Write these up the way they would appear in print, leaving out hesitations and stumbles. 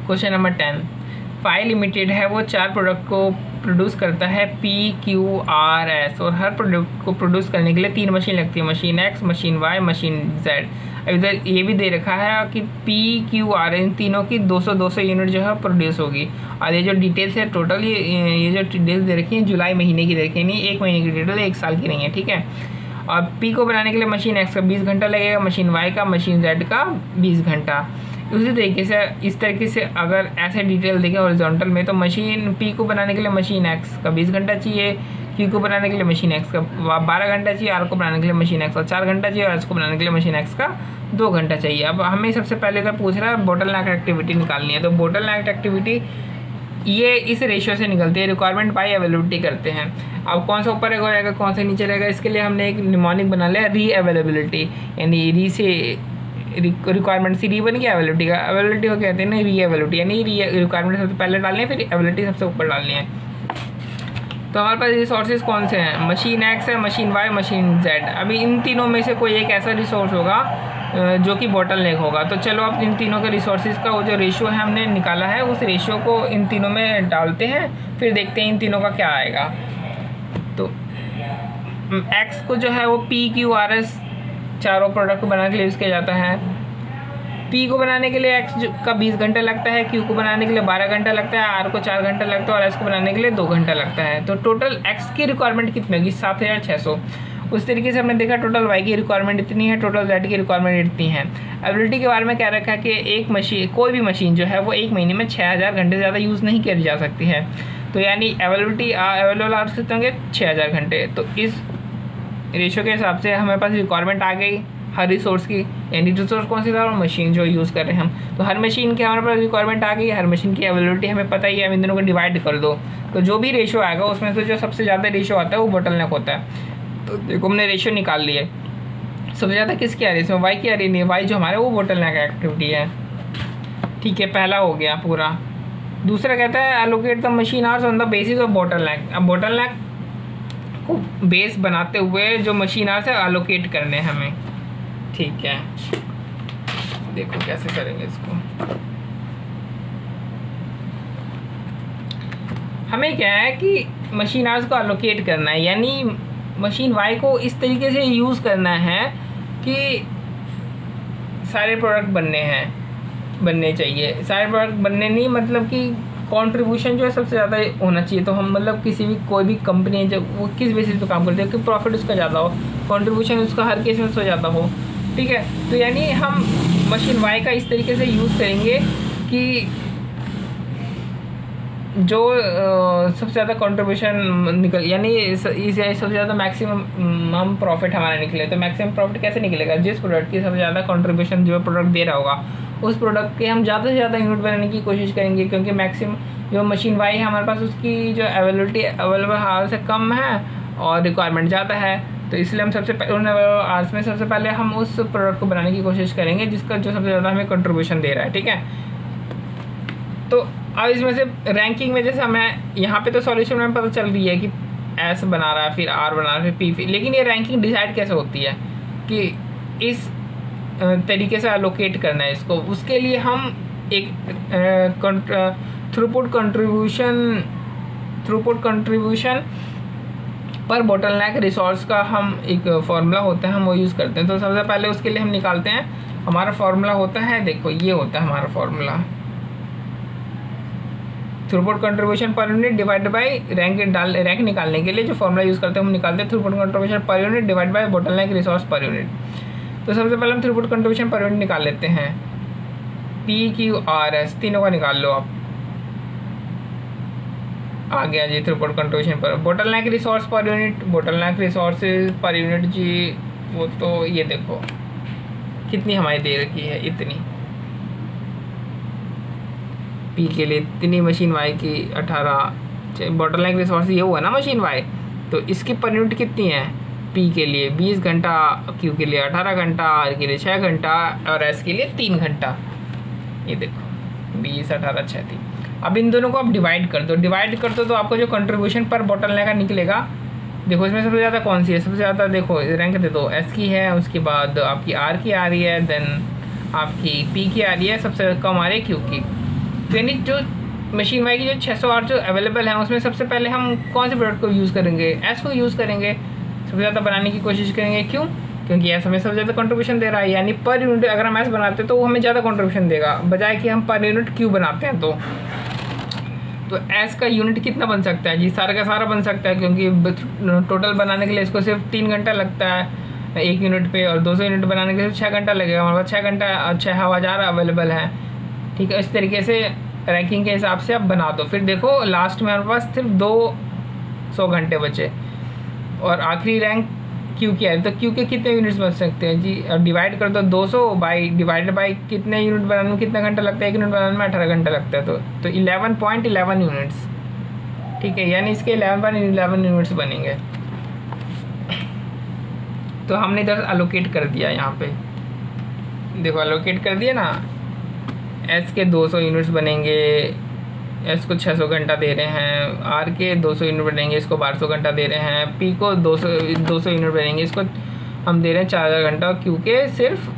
Question number 10, phi limited है वो 4 product को प्रोड्यूस करता है PQRS, और हर प्रोडक्ट को प्रोड्यूस करने के लिए 3 मशीन लगती है, machine X, machine Y, machine Z। अब इधर ये भी दे रखा है कि PQR इन तीनों की 200-200 यूनिट जो है प्रोड्यूस होगी। और ये जो डिटेल्स है टोटल, ये जो डिटेल्स दे रखी हैं जुलाई महीने की दे रखी है, नहीं 1 महीने की डिटेल, 1 साल की नहीं है, ठीक है। और P को बनाने के लिए मशीन X का 20 घंटा लगेगा, मशीन Y का, मशीन Z का 20 घंटा। उसी तरीके से इस तरीके से अगर ऐसे डिटेल देखें हॉरिजॉन्टल में, तो मशीन P को बनाने के लिए मशीन X का 20 घंटा चाहिए, Q को बनाने के लिए मशीन X का 12 घंटा चाहिए, R को बनाने के लिए मशीन X का 4 घंटा चाहिए, और S को बनाने के लिए मशीन X का 2 घंटा चाहिए। अब हमें सबसे पहले तो पूछ रहा है बोटल नेक एक्टिविटी निकालनी है। तो बोटल नेक एक्टिविटी ये इस रेशियो से निकलती है, रिक्वायरमेंट बाई अवेलेबिलिटी करते हैं। अब कौन सा ऊपर रहेगा कौन सा नीचे रहेगा, इसके लिए हमने एक निमोनिक बना लिया री अवेलेबिलिटी, यानी री से रिक्वायरमेंट सी री बन गया, अवेलेबिलिटी का अवेलेबिलिटी को कहते हैं ना री अवेलेबिलिटी, यानी रिक्वायरमेंट सबसे पहले डालनी है, फिर अवेलेबिलिटी सबसे ऊपर डालनी है। तो हमारे पास रिसोर्सेज कौन से हैं, मशीन X है, मशीन Y, मशीन Z। अभी इन तीनों में से कोई एक ऐसा रिसोर्स होगा जो कि बॉटल नेक होगा। तो चलो अब इन तीनों के रिसोर्सेज का वो जो रेशियो है हमने निकाला है, उस रेशियो को इन तीनों में डालते हैं, फिर देखते हैं इन तीनों का क्या आएगा। तो X को जो है वो PQRS चारों प्रोडक्ट को बनाने के लिए यूज़ किया जाता है। P को बनाने के लिए X का 20 घंटा लगता है, Q को बनाने के लिए 12 घंटा लगता है, R को 4 घंटा लगता है, और S को बनाने के लिए 2 घंटा लगता है। तो टोटल X की रिक्वायरमेंट कितनी होगी, 7600। उस तरीके से हमने देखा टोटल Y की रिक्वायरमेंट इतनी है, टोटल Z की रिक्वायरमेंट इतनी है। अवेलेबिलिटी के बारे में क्या रखा है कि एक मशीन, कोई भी मशीन जो है वो 1 महीने में 6000 घंटे से ज़्यादा यूज़ नहीं करी जा सकती है। तो यानी अवेलेबल आवर्स कितने होंगे, 6000 घंटे। तो इस रेशियो के हिसाब से हमारे पास रिक्वायरमेंट आ गई हर रिसोर्स की, यानी रिसोर्स कौन सी था, और मशीन जो यूज़ कर रहे हैं हम। तो हर मशीन की हमारे पास रिक्वायरमेंट आ गई, हर मशीन की अवेलेबिलिटी हमें पता ही है, हम इन दोनों को डिवाइड कर दो। तो जो भी रेशियो आएगा उसमें से जो सबसे ज़्यादा रेशियो आता है वो बॉटल नेक होता है। तो देखो हमने रेशियो निकाल लिए, सबसे ज़्यादा किसकी आ रही है इसमें, Y की आ रही नहीं, Y जो हमारे वो बॉटल नेक एक्टिविटी है, ठीक है। पहला हो गया पूरा। दूसरा कहता है allocate the machine hours on the basis of bottle नेक। अब बॉटल नेक को बेस बनाते हुए जो मशीन आवर्स है एलोकेट करने हैं हमें, ठीक है। देखो कैसे करेंगे इसको। हमें क्या है कि मशीन आवर्स को एलोकेट करना है, यानी मशीन Y को इस तरीके से यूज़ करना है कि सारे प्रोडक्ट बनने चाहिए। सारे प्रोडक्ट बनने नहीं, मतलब कि कंट्रीब्यूशन जो है सबसे ज़्यादा होना चाहिए। तो हम मतलब किसी भी कोई भी कंपनी है जब वो किस बेसिस पे काम करती है कि प्रॉफिट उसका ज़्यादा हो, कंट्रीब्यूशन उसका हर केस में उसका ज़्यादा हो, ठीक है। तो यानी हम मशीन Y का इस तरीके से यूज़ करेंगे कि जो सबसे ज़्यादा कंट्रीब्यूशन निकल, यानी सबसे ज़्यादा मैक्सिमम प्रॉफिट हमारा निकले। तो मैक्सिमम प्रॉफिट कैसे निकलेगा, जिस प्रोडक्ट की सबसे ज़्यादा कंट्रीब्यूशन जो प्रोडक्ट दे रहा होगा उस प्रोडक्ट के हम ज़्यादा से ज़्यादा यूनिट बनाने की कोशिश करेंगे, क्योंकि मैक्सिमम जो मशीन Y है हमारे पास उसकी जो अवेलेबल हाल से कम है और रिक्वायरमेंट ज़्यादा है। तो इसलिए हम सबसे पहले उन आवर्स में सबसे पहले हम उस प्रोडक्ट को बनाने की कोशिश करेंगे जिसका जो सबसे ज़्यादा हमें कंट्रीब्यूशन दे रहा है, ठीक है। तो अब इसमें से रैंकिंग में जैसे हमें यहाँ पे तो सॉल्यूशन में पता चल रही है कि S बना रहा है, फिर R बना रहा है, फिर P, लेकिन ये रैंकिंग डिसाइड कैसे होती है कि इस तरीके से एलोकेट करना है इसको। उसके लिए हम एक throughput contribution per bottleneck resource का हम एक फार्मूला होता है, हम वो यूज़ करते हैं। तो सबसे पहले उसके लिए हम निकालते हैं, हमारा फार्मूला होता है, देखो ये होता है हमारा formula, throughput contribution per unit divide by rank निकालने के लिए जो फॉर्मूला यूज़ करते हैं हम निकालते हैं throughput contribution per unit divide by bottleneck resource per unit. तो सबसे पहले हम थ्रूपुट कंट्रीब्यूशन पर यूनिट निकाल लेते हैं, PQRS तीनों का निकाल लो आप, आ गया जी throughput contribution per. Bottleneck resource per unit, bottleneck resources per unit जी, वो तो ये देखो कितनी हमारी दे रखी है, इतनी P के लिए इतनी, मशीन Y की 18, बोटलनेक रिसोर्स ये हुआ ना मशीन Y, तो इसकी पर यूनिट कितनी है, P के लिए 20 घंटा, Q के लिए 18 घंटा, R के लिए 6 घंटा और S के लिए 3 घंटा। ये देखो 20, 18, 6, 3। अब इन दोनों को आप डिवाइड कर दो, तो आपको जो कंट्रीब्यूशन पर बोटलनेक का निकलेगा, देखो इसमें सबसे ज़्यादा कौन सी है, सबसे ज़्यादा देखो रैंक दे दो, S की है, उसके बाद आपकी R की आ रही है, देन आपकी P की आ रही है, सबसे कम आ रही है Q की। तो यानी जो मशीन वाई की जो 608 जो अवेलेबल है उसमें सबसे पहले हम कौन से प्रोडक्ट को यूज़ करेंगे, एस को यूज़ करेंगे, सबसे ज़्यादा बनाने की कोशिश करेंगे। क्यों? क्योंकि एस हमें सबसे ज़्यादा कंट्रीब्यूशन दे रहा है, यानी पर यूनिट अगर हम एस बनाते हैं तो वो हमें ज़्यादा कंट्रीब्यूशन देगा, बजाय कि हम पर यूनिट क्यू बनाते हैं। तो एस का यूनिट कितना बन सकता है जी? सारा का सारा बन सकता है, क्योंकि टोटल बनाने के लिए इसको सिर्फ 3 घंटा लगता है 1 यूनिट पे, और 200 यूनिट बनाने के लिए 6 घंटा लगेगा। हमारे पास 6 घंटा 6000 अवेलेबल है। ठीक है, इस तरीके से रैंकिंग के हिसाब से आप बना दो। फिर देखो लास्ट में हमारे पास सिर्फ 200 घंटे बचे, और आखिरी रैंक क्यू की है। तो क्यू के कितने यूनिट्स बन सकते हैं जी? अब डिवाइड कर दो 200 बाई डिवाइडेड बाई कितने यूनिट बनाने में कितना घंटा लगता है? 1 यूनिट बनाने में 18 घंटा लगता है। तो 11.11 यूनिट्स। ठीक है, यानी इसके 11.11 यूनिट्स बनेंगे। तो हमने इधर अलोकेट कर दिया, यहाँ पे देखो अलोकेट कर दिया ना। एस के 200 यूनिट्स बनेंगे, एस को 600 घंटा दे रहे हैं, आर के 200 यूनिट बनेंगे, इसको 1200 घंटा दे रहे हैं, पी को 200 यूनिट बनेंगे, इसको हम दे रहे हैं 4000 घंटा, और क्यू के सिर्फ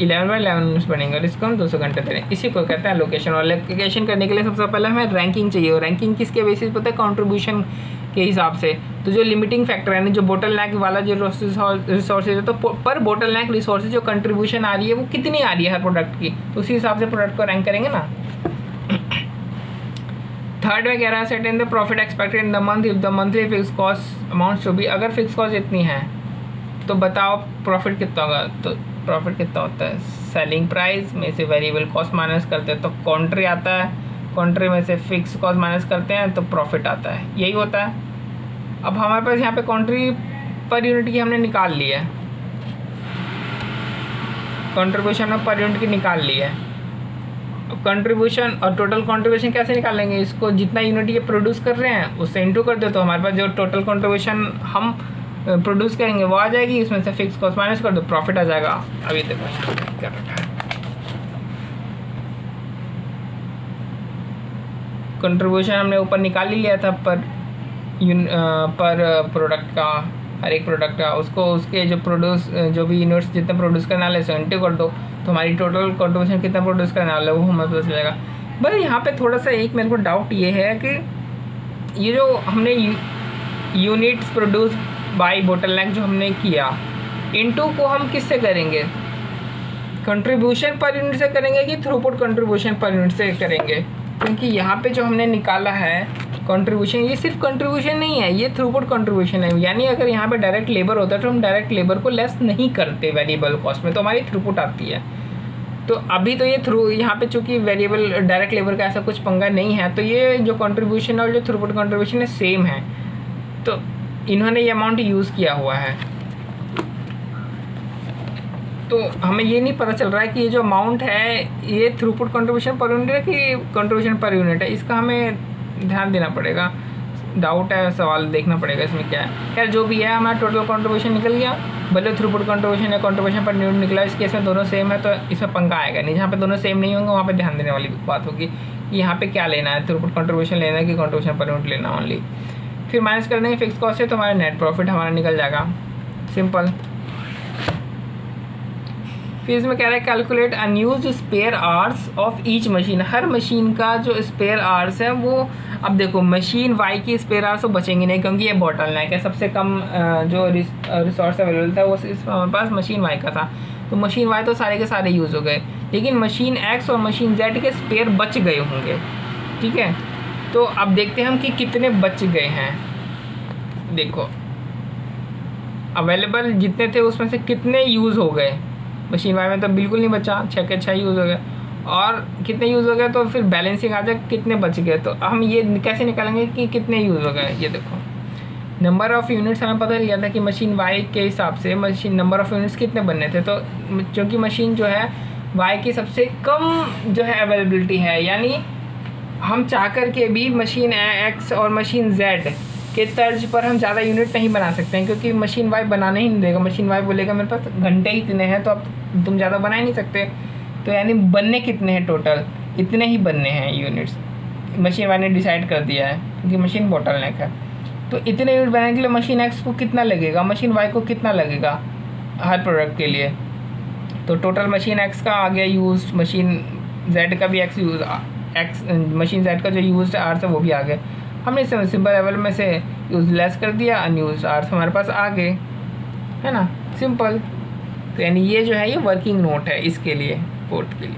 11/11 यूनिट्स बनेंगे, और इसको हम 200 घंटे दे रहे हैं। इसी को कहते हैं एलोकेशन। और एलोकेशन करने के लिए सबसे पहले हमें रैंकिंग चाहिए, और रैंकिंग किसके बेसिस पर होता है? कॉन्ट्रीब्यूशन के हिसाब से। तो जो लिमिटिंग फैक्टर है, जो बोटल नेक वाला जो रिसोर्सेज है, तो पर बोटल नेक रिसोर्सेज जो कंट्रीब्यूशन आ रही है वो कितनी आ रही है हर प्रोडक्ट की, तो उसी हिसाब से प्रोडक्ट को रैंक करेंगे ना। थर्ड में कह रहा है set in the profit expected in the month if the monthly fix cost amount should be. अगर फिक्स कॉस्ट इतनी है तो बताओ प्रॉफिट कितना होगा? तो प्रॉफिट कितना होता है? सेलिंग प्राइस में से वेरिएबल कॉस्ट माइनस करते हैं तो कॉन्ट्री आता है, कॉन्ट्री में से फिक्स कॉस्ट माइनस करते हैं तो प्रॉफिट आता है, यही होता है। अब हमारे पास यहाँ पे कॉन्ट्री पर यूनिट की हमने निकाल ली है, कंट्रीब्यूशन में पर यूनिट की निकाल ली है। कंट्रीब्यूशन और टोटल कंट्रीब्यूशन कैसे निकालेंगे? इसको जितना यूनिट ये प्रोड्यूस कर रहे हैं उससे इंटू कर दो, तो हमारे पास जो टोटल कंट्रीब्यूशन हम प्रोड्यूस करेंगे वो आ जाएगी, इसमें से फिक्स कॉस्ट माइनस कर दो, प्रॉफिट आ जाएगा। अभी देखो क्या रखा है, कंट्रीब्यूशन हमने ऊपर निकाल ही लिया था पर प्रोडक्ट का, हर एक प्रोडक्ट का, उसको उसके जो भी यूनिट्स जितने प्रोड्यूस करने वाले हैं इंटू कर दो, तो हमारी टोटल कंट्रीब्यूशन कितना प्रोड्यूस करने वाला है वो हमें पता चलेगा। बस यहाँ पे थोड़ा सा एक मेरे को डाउट ये है कि ये जो हमने यूनिट्स प्रोड्यूस बाय बोटलनेक जो हमने किया, इनटू को हम किससे करेंगे? कंट्रीब्यूशन पर यूनिट से करेंगे कि थ्रूपुट कंट्रीब्यूशन पर यूनिट से करेंगे? क्योंकि यहाँ पे जो हमने निकाला है कंट्रीब्यूशन, ये सिर्फ कंट्रीब्यूशन नहीं है, ये थ्रूपुट कंट्रीब्यूशन है। यानी अगर यहाँ पे डायरेक्ट लेबर होता है तो हम डायरेक्ट लेबर को लेस नहीं करते वेरिएबल कॉस्ट में, तो हमारी थ्रूपुट आती है। तो अभी तो ये यहाँ पे चूँकि वेरिएबल डायरेक्ट लेबर का ऐसा कुछ पंगा नहीं है, तो ये जो कंट्रीब्यूशन और जो थ्रूपुट कंट्रीब्यूशन है सेम है, तो इन्होंने ये अमाउंट यूज़ किया हुआ है। तो हमें ये नहीं पता चल रहा है कि ये जो अमाउंट है ये थ्रूपुट कंट्रीब्यूशन पर यूनिट है कि कंट्रीब्यूशन पर यूनिट है, इसका हमें ध्यान देना पड़ेगा। डाउट है, सवाल देखना पड़ेगा इसमें क्या है। खैर जो भी है, हमारा टोटल कंट्रीब्यूशन निकल गया, भले थ्रूपुट कंट्रीब्यूशन या कंट्रीब्यूशन पर यूनिट निकला, इस केस में दोनों सेम है तो इसमें पंगा आएगा नहीं। जहाँ पे दोनों सेम नहीं होंगे वहाँ पे ध्यान देने वाली बात होगी कि यहाँ पे क्या लेना है, थ्रूपुट कंट्रीब्यूशन लेना है कि कंट्रीब्यूशन पर यूनिट लेना ओनली। फिर माइनस कर देंगे फिक्स कॉस्ट से, तो हमारा नेट प्रॉफिट हमारा निकल जाएगा, सिंपल। फिर इसमें कह रहा है calculate unused spare hours of each machine. हर मशीन का जो स्पेयर आवर्स है वो, अब देखो मशीन वाई की स्पेयर आवर्स तो बचेंगे नहीं क्योंकि ये बॉटलनेक है, सबसे कम जो रिसोर्स अवेलेबल था वो हमारे पास मशीन वाई का था, तो मशीन वाई तो सारे के सारे यूज़ हो गए, लेकिन मशीन एक्स और मशीन जेड के स्पेयर बच गए होंगे। ठीक है, तो अब देखते हैं हम कि कितने बच गए हैं। देखो अवेलेबल जितने थे उसमें से कितने यूज़ हो गए। मशीन वाई में तो बिल्कुल नहीं बचा, 6 के 6 यूज़ हो गए, और कितने यूज़ हो गए तो फिर बैलेंसिंग आ जाए कितने बच गए। तो हम ये कैसे निकालेंगे कि कितने यूज़ हो गए? ये देखो नंबर ऑफ़ यूनिट्स हमें पता चल था कि मशीन वाई के हिसाब से मशीन नंबर ऑफ़ यूनिट्स कितने बनने थे। तो क्योंकि मशीन जो है वाई की सबसे कम जो है अवेलेबिलिटी है, यानी हम चाह कर के भी मशीन एक्स और मशीन जेड के तर्ज पर हम ज़्यादा यूनिट नहीं बना सकते हैं, क्योंकि मशीन वाई बनाने ही नहीं देगा। मशीन वाई बोलेगा मेरे पास घंटे ही इतने हैं, तो अब तुम ज़्यादा बना ही नहीं सकते। तो यानी बनने कितने हैं टोटल? इतने ही बनने हैं यूनिट्स, मशीन वाई ने डिसाइड कर दिया है क्योंकि मशीन बॉटलनेक है। तो इतने यूनिट बनाने के लिए मशीन एक्स को कितना लगेगा, मशीन वाई को कितना लगेगा हर प्रोडक्ट के लिए? तो टोटल मशीन एक्स का आ गया यूज़, मशीन जेड का भी x use x machine Z का जो यूज्ड आर्स है वो भी आ गए। हमने इसे सिंपल लेवल में से यूजलेस कर दिया, अनयूज्ड आर्स हमारे पास आ गए, है ना, सिंपल। तो यानी ये जो है ये वर्किंग नोट है इसके लिए, कोर्ट के लिए।